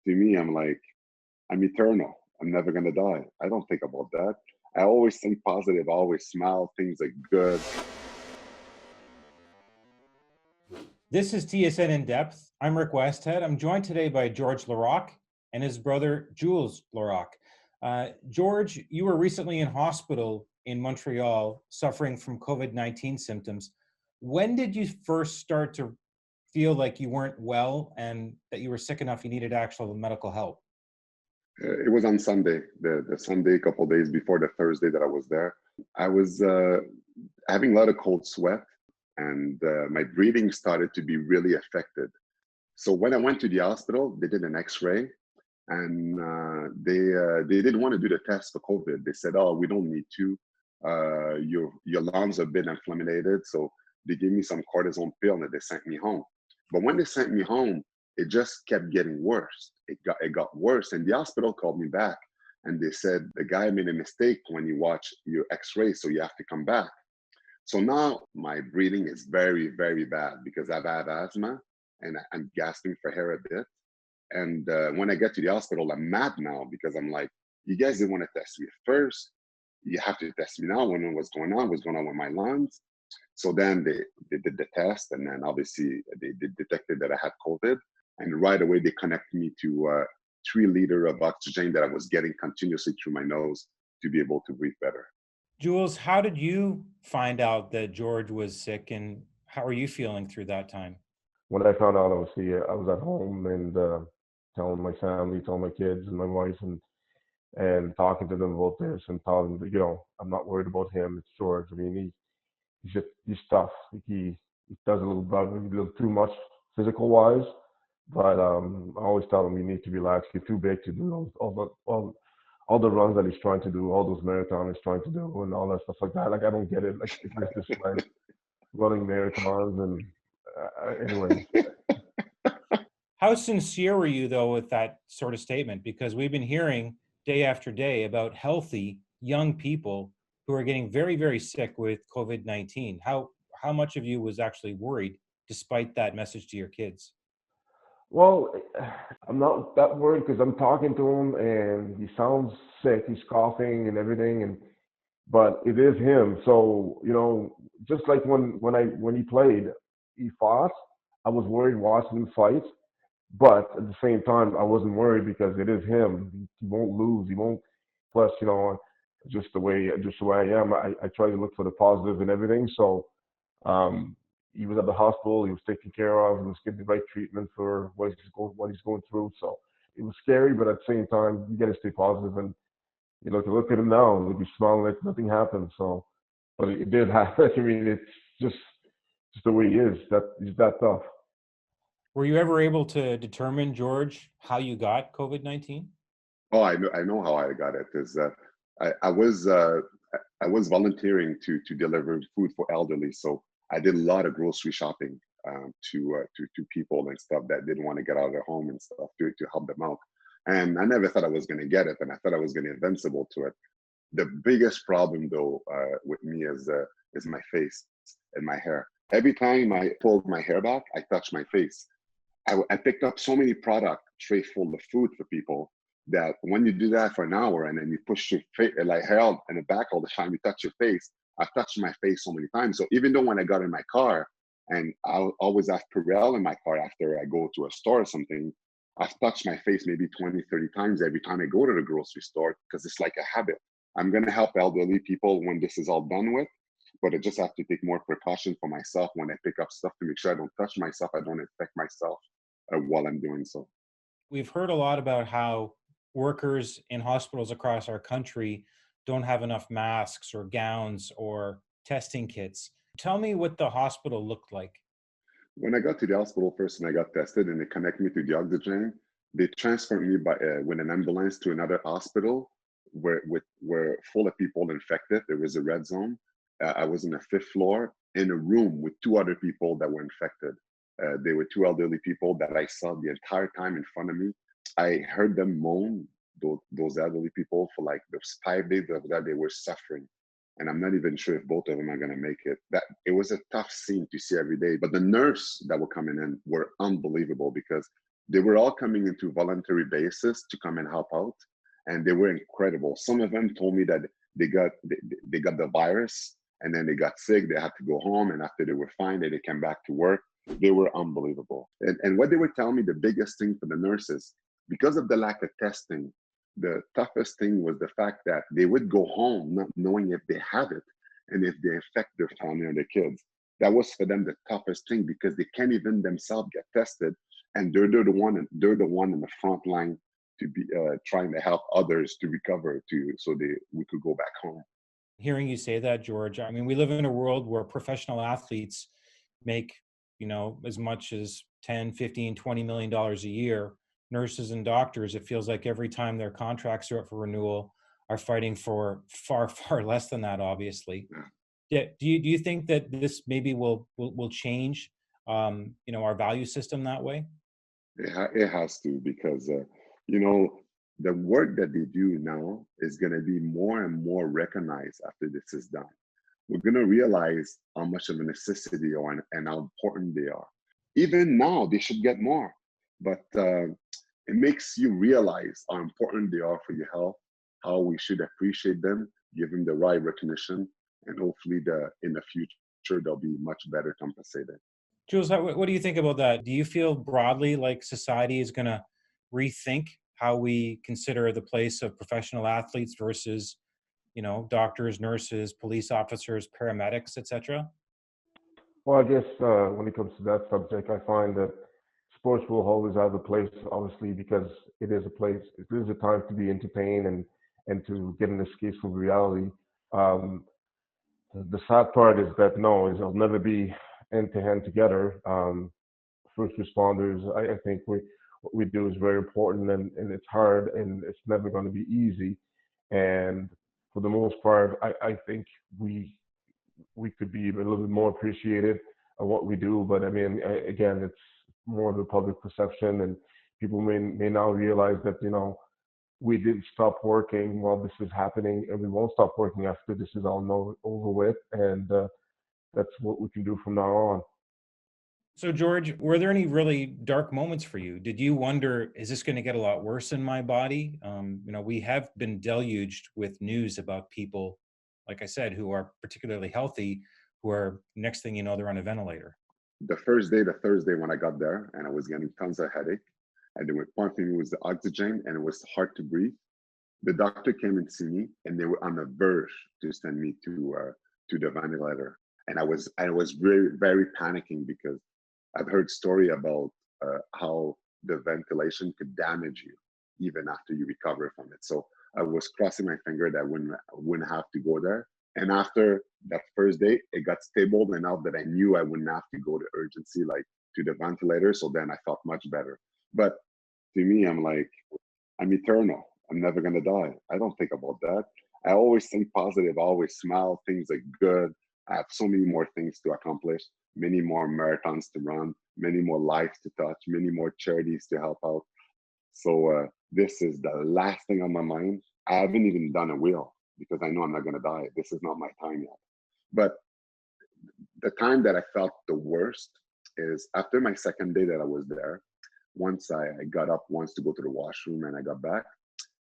To me, I'm like, I'm eternal. I'm never gonna die. I don't think about that. I always think positive, I always smile, things are good. This is TSN In Depth. I'm Rick Westhead. I'm joined today by Jules Laraque and his brother, Jules Laraque. George, you were recently in hospital in Montreal suffering from COVID-19 symptoms. When did you first start to feel like you weren't well and that you were sick enough you needed actual medical help? It was on Sunday, the Sunday, a couple of days before the Thursday that I was there. I was having a lot of cold sweat, and my breathing started to be really affected. So when I went to the hospital, they did an X-ray, and they didn't want to do the test for COVID. They said, "Oh, we don't need to. Your lungs have been inflamed." So they gave me some cortisone pill, and they sent me home. But when they sent me home, it just kept getting worse. It got worse, and the hospital called me back, and they said the guy made a mistake when you watch your X-ray, so you have to come back. So now my breathing is very, very bad because I've had asthma and I'm gasping for air a bit. And when I get to the hospital, I'm mad now because I'm like, you guys didn't want to test me first. You have to test me now. When what's going on? What's going on with my lungs? So then they did the test, and then obviously they detected that I had COVID. And right away they connected me to 3 liters of oxygen that I was getting continuously through my nose to be able to breathe better. Jules, how did you find out that George was sick and how are you feeling through that time? When I found out I was here, I was at home and telling my family, telling my kids and my wife, and talking to them about this and telling them that, I'm not worried about him. It's George. I mean, he's tough. He does a little too much physical wise, but I always tell him you need to relax. You're too big to do all the runs that he's trying to do, all those marathons he's trying to do, and all that stuff like that. Like, I don't get it. Like, the guy's just like running marathons and anyways. How sincere were you, though, with that sort of statement? Because we've been hearing day after day about healthy young people who are getting very, very sick with COVID-19. How much of you was actually worried despite that message to your kids? Well, I'm not that worried because I'm talking to him and he sounds sick. He's coughing and everything, but it is him. So just like when he played, he fought. I was worried watching him fight, but at the same time, I wasn't worried because it is him. He won't lose. He won't. Plus, just the way I am, I try to look for the positive in everything. So um, he was at the hospital. He was taken care of. He was getting the right treatment for what he's going through. So it was scary, but at the same time, you got to stay positive. And look at him now. He'll be smiling like nothing happened. So, but it did happen. I mean, it's just the way he is. That he's that tough. Were you ever able to determine, George, how you got COVID-19? Oh, I know how I got it. Is I was volunteering to deliver food for elderly, so I did a lot of grocery shopping to people and stuff that didn't want to get out of their home and stuff to help them out. And I never thought I was going to get it, and I thought I was going to be invincible to it. The biggest problem though with me is my face and my hair. Every time I pulled my hair back, I touched my face. I picked up so many product tray full of food for people that when you do that for an hour and then you push your face like hair out in the back all the time, you touch your face. I've touched my face so many times. So even though when I got in my car and I'll always have Purell in my car after I go to a store or something, I've touched my face maybe 20, 30 times every time I go to the grocery store because it's like a habit. I'm going to help elderly people when this is all done with, but I just have to take more precaution for myself when I pick up stuff to make sure I don't touch myself, I don't infect myself while I'm doing so. We've heard a lot about how workers in hospitals across our country don't have enough masks or gowns or testing kits. Tell me what the hospital looked like. When I got to the hospital first and I got tested and they connected me to the oxygen, they transferred me with an ambulance to another hospital where full of people infected. There was a red zone. I was in the 5th floor in a room with 2 other people that were infected. They were 2 elderly people that I saw the entire time in front of me. I heard them moan, those elderly people, for like those 5 days of that they were suffering. And I'm not even sure if both of them are going to make it. That it was a tough scene to see every day. But the nurse that were coming in were unbelievable because They were all coming into voluntary basis to come and help out, and they were incredible. Some of them told me that they got the virus and then they got sick. They had to go home, and after they were fine, they came back to work. They were unbelievable. And what they were telling me, the biggest thing for the nurses, because of the lack of testing, the toughest thing was the fact that they would go home not knowing if they have it and if they infect their family or their kids. That was for them the toughest thing, because they can't even themselves get tested, and they're the one in the front line to be trying to help others to recover so we could go back home. Hearing you say that, George, I mean, we live in a world where professional athletes make, as much as 10, 15, $20 million a year. Nurses and doctors, it feels like every time their contracts are up for renewal, are fighting for far, far less than that, obviously. Yeah. Do you think that this maybe will change, our value system that way? It has to, because, the work that they do now is going to be more and more recognized after this is done. We're going to realize how much of a necessity and how important they are. Even now, they should get more, but it makes you realize how important they are for your health, how we should appreciate them, give them the right recognition, and hopefully in the future, they'll be much better compensated. Jules, what do you think about that? Do you feel broadly like society is going to rethink how we consider the place of professional athletes versus, doctors, nurses, police officers, paramedics, etc.? Well, I guess when it comes to that subject, I find that sports will always have a place, obviously, because it is a place, it is a time to be entertained and to get an escape from reality. The sad part is that it'll never be hand to hand together. First responders, I think what we do is very important, and it's hard, and it's never going to be easy. And for the most part, I think we could be a little bit more appreciated of what we do. But I mean, again, it's more of the public perception, and people may now realize that we didn't stop working while this is happening, and we won't stop working after this is all over with. And that's what we can do from now on. So, George, were there any really dark moments for you? Did you wonder, is this going to get a lot worse in my body? We have been deluged with news about people, like I said, who are particularly healthy, who are, next thing you know, they're on a ventilator. The Thursday when I got there, and I was getting tons of headache, and they were pumping me with the oxygen, and it was hard to breathe. The doctor came and see me, and they were on the verge to send me to the ventilator, and I was very, very panicking, because I've heard story about how the ventilation could damage you even after you recover from it. So I was crossing my finger that I wouldn't have to go there. And after that first day, it got stable enough that I knew I wouldn't have to go to urgency, like to the ventilator. So then I felt much better. But to me, I'm like, I'm eternal. I'm never gonna die. I don't think about that. I always think positive. I always smile. Things are good. I have so many more things to accomplish, many more marathons to run, many more lives to touch, many more charities to help out. So this is the last thing on my mind. I haven't even done a wheel, because I know I'm not going to die. This is not my time yet. But the time that I felt the worst is after my second day that I was there. Once I got up once to go to the washroom, and I got back,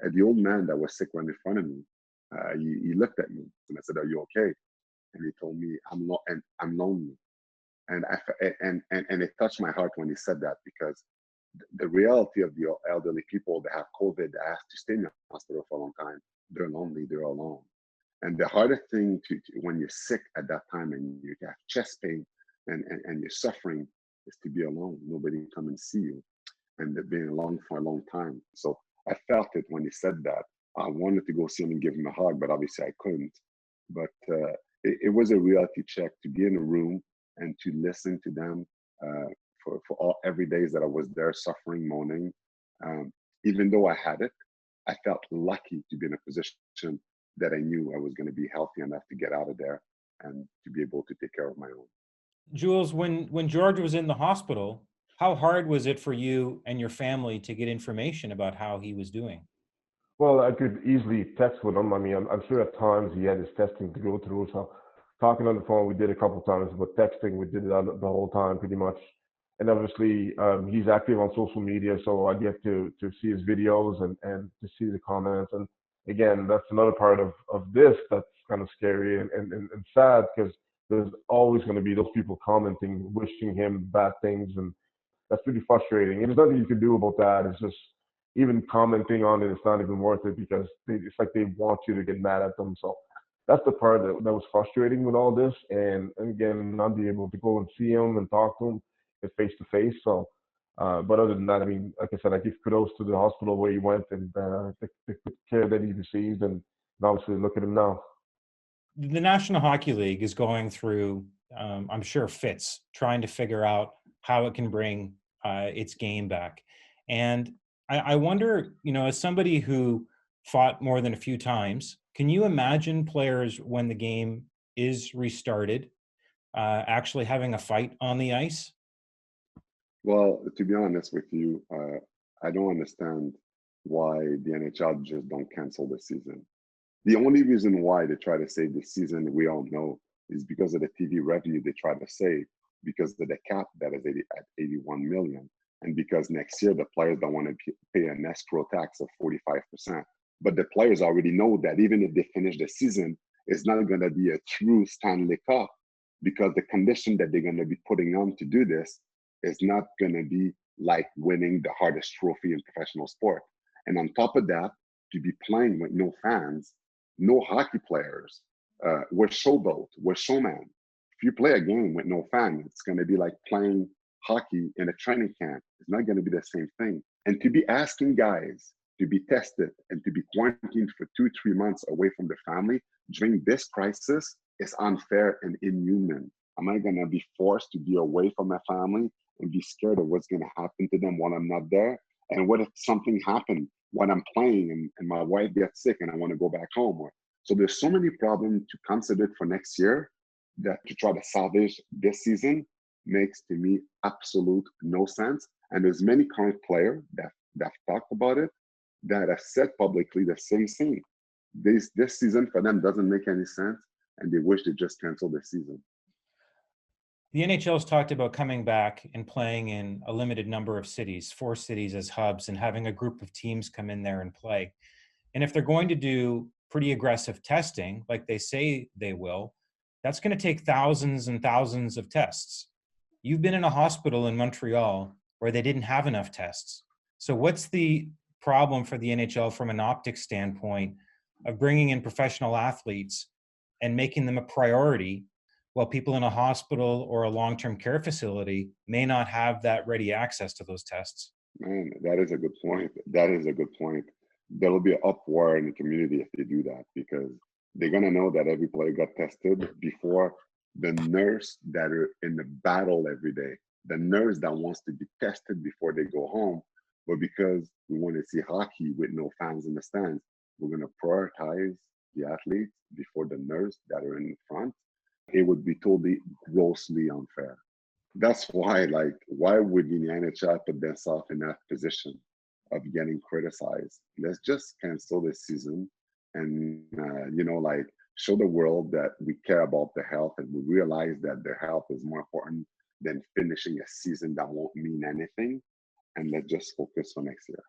and the old man that was sick right in front of me, he looked at me, and I said, "Are you okay?" And he told me, I'm lonely. And it touched my heart when he said that, because the reality of the elderly people that have COVID, that have to stay in the hospital for a long time, they're lonely, they're alone. And the hardest thing when you're sick at that time and you have chest pain and you're suffering, is to be alone. Nobody can come and see you, and they've been alone for a long time. So I felt it when he said that. I wanted to go see him and give him a hug, but obviously I couldn't. But it was a reality check to be in a room and to listen to them for every days that I was there, suffering, moaning. Even though I had it, I felt lucky to be in a position that I knew I was going to be healthy enough to get out of there and to be able to take care of my own. Jules, when George was in the hospital, how hard was it for you and your family to get information about how he was doing? Well, I could easily text with him. I mean, I'm sure at times he had his testing to go through. So talking on the phone, we did a couple of times, but texting, we did it the whole time pretty much. And obviously, he's active on social media, so I get to see his videos and to see the comments. And again, that's another part of this that's kind of scary and sad, because there's always going to be those people commenting, wishing him bad things, and that's pretty frustrating. And there's nothing you can do about that. It's just even commenting on it, it's not even worth it, because it's like they want you to get mad at them. So that's the part that was frustrating with all this. And again, not be able to go and see him and talk to him face to face. So, but other than that, I mean, like I said, I give kudos to the hospital where he went, and the care that he received, and obviously look at him now. The National Hockey League is going through, I'm sure, fits, trying to figure out how it can bring its game back. And I wonder, as somebody who fought more than a few times, can you imagine players, when the game is restarted, actually having a fight on the ice? Well, to be honest with you, I don't understand why the NHL just don't cancel the season. The only reason why they try to save the season, we all know, is because of the TV revenue they try to save, because of the cap that is at 81 million, and because next year the players don't want to pay an escrow tax of 45%. But the players already know that even if they finish the season, it's not going to be a true Stanley Cup, because the condition that they're going to be putting on to do this is not going to be like winning the hardest trophy in professional sport. And on top of that, to be playing with no fans, no hockey players, we're showboat, we're showman. If you play a game with no fan, it's going to be like playing hockey in a training camp. It's not going to be the same thing. And to be asking guys to be tested and to be quarantined for 2-3 months away from the family during this crisis is unfair and inhuman. Am I going to be forced to be away from my family and be scared of what's going to happen to them while I'm not there? And what if something happened when I'm playing and my wife gets sick and I want to go back home? So there's so many problems to consider for next year that to try to salvage this season makes, to me, absolute no sense. And there's many current players that have talked about it, that have said publicly the same thing. This season for them doesn't make any sense, and they wish they just canceled the season. The NHL's talked about coming back and playing in a limited number of cities, 4 cities as hubs, and having a group of teams come in there and play. And if they're going to do pretty aggressive testing, like they say they will, that's going to take thousands and thousands of tests. You've been in a hospital in Montreal where they didn't have enough tests. So what's the problem for the NHL from an optics standpoint of bringing in professional athletes and making them a priority, while people in a hospital or a long-term care facility may not have that ready access to those tests? Man, that is a good point. That is a good point. There will be an uproar in the community if they do that, because they're going to know that every player got tested before the nurse that are in the battle every day, the nurse that wants to be tested before they go home. But because we want to see hockey with no fans in the stands, we're going to prioritize the athletes before the nurse that are in front. It would be totally grossly unfair. That's why, why would the NHL put themselves in that position of getting criticized? Let's just cancel this season and, show the world that we care about their health, and we realize that their health is more important than finishing a season that won't mean anything. And let's just focus on next year.